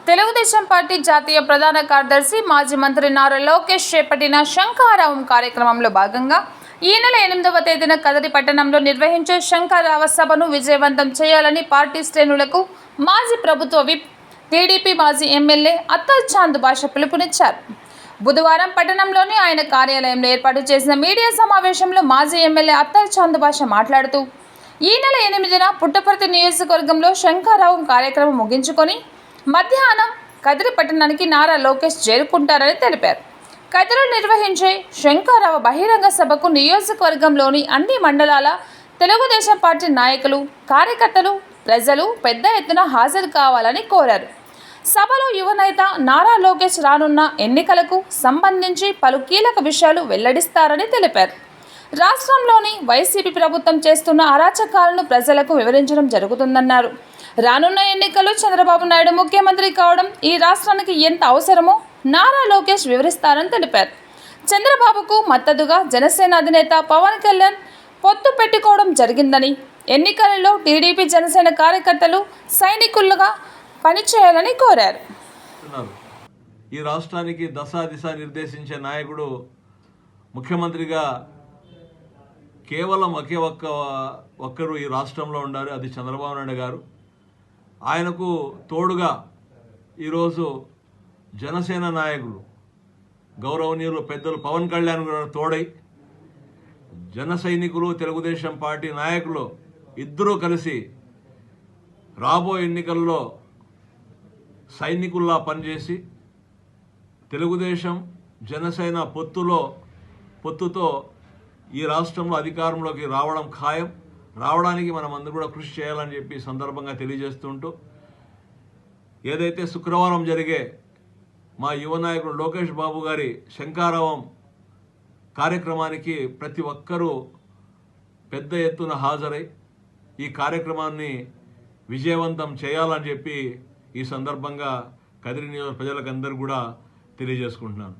Telugu Desam party జాతీయ ప్రధాన కార్యదర్శి మాజీ మంత్రి నారా లోకేష్ చేపట్టిన శంఖారావం కార్యక్రమంలో భాగంగా ఈ నెల 8వ తేదీన కదిరి పట్టణంలో నిర్వహించే శంఖారావ సభను విజయవంతం చేయాలని పార్టీ శ్రేణులకు మాజీ ప్రభుత్వ విప్ టీడీపీ మాజీ ఎమ్మెల్యే అత్తర్ చాంద్ భాష పిలుపునిచ్చారు. బుధవారం పట్టణంలోని ఆయన కార్యాలయంలో ఏర్పాటు చేసిన మీడియా సమావేశంలో మాజీ ఎమ్మెల్యే అత్తర్ చాంద్ భాష మాట్లాడుతూ ఈ నెల 8న పుట్టపర్తి నియోజకవర్గంలో శంఖారావం కార్యక్రమం ముగించుకొని మధ్యాహ్నం కదిరి పట్టణానికి నారా లోకేష్ చేరుకుంటారని తెలిపారు. కదిరిలో నిర్వహించే శంఖారావ బహిరంగ సభకు నియోజకవర్గంలోని అన్ని మండలాల తెలుగుదేశం పార్టీ నాయకులు, కార్యకర్తలు, ప్రజలు పెద్ద ఎత్తున హాజరు కావాలని కోరారు. సభలో యువనేత నారా లోకేష్ రానున్న ఎన్నికలకు సంబంధించి పలు కీలక విషయాలు వెల్లడిస్తారని తెలిపారు. రాష్ట్రంలోని వైసీపీ ప్రభుత్వం చేస్తున్న అరాచకాలను ప్రజలకు వివరించడం జరుగుతుందన్నారు. రానున్న ఎన్నికల్లో చంద్రబాబు నాయుడు ముఖ్యమంత్రి కావడం ఈ రాష్ట్రానికి ఎంత అవసరమో నారా లోకేష్ వివరిస్తారని తెలిపారు. చంద్రబాబుకు మద్దతుగా జనసేన అధినేత పవన్ కళ్యాణ్ పొత్తు పెట్టుకోవడం జరిగిందని, ఎన్నికలలో టీడీపీ జనసేన కార్యకర్తలు సైనికులుగా పనిచేయాలని కోరారు. ఈ రాష్ట్రానికి దశా దిశ నిర్దేశించే నాయకుడు ముఖ్యమంత్రిగా కేవలం ఒక్కరు ఈ రాష్ట్రంలో ఉండాలి, అది చంద్రబాబు నాయుడు గారు. ఆయనకు తోడుగా ఈరోజు జనసేన నాయకులు గౌరవనీయులు పెద్దలు పవన్ కళ్యాణ్ గారు తోడై జన సైనికులు, తెలుగుదేశం పార్టీ నాయకులు ఇద్దరూ కలిసి రాబోయే ఎన్నికల్లో సైనికుల్లా పనిచేసి తెలుగుదేశం జనసేన పొత్తుతో ఈ రాష్ట్రంలో అధికారంలోకి రావడం ఖాయం. రావడానికి మనం అందరూ కూడా కృషి చేయాలని చెప్పి సందర్భంగా తెలియజేస్తుంటూ, ఏదైతే శుక్రవారం జరిగే మా యువ నాయకుడు లోకేష్ బాబు గారి శంఖారావం కార్యక్రమానికి ప్రతి ఒక్కరూ పెద్ద ఎత్తున హాజరై ఈ కార్యక్రమాన్ని విజయవంతం చేయాలని చెప్పి ఈ సందర్భంగా కదిరి నియోజక ప్రజలకందరూ కూడా తెలియజేసుకుంటున్నాను.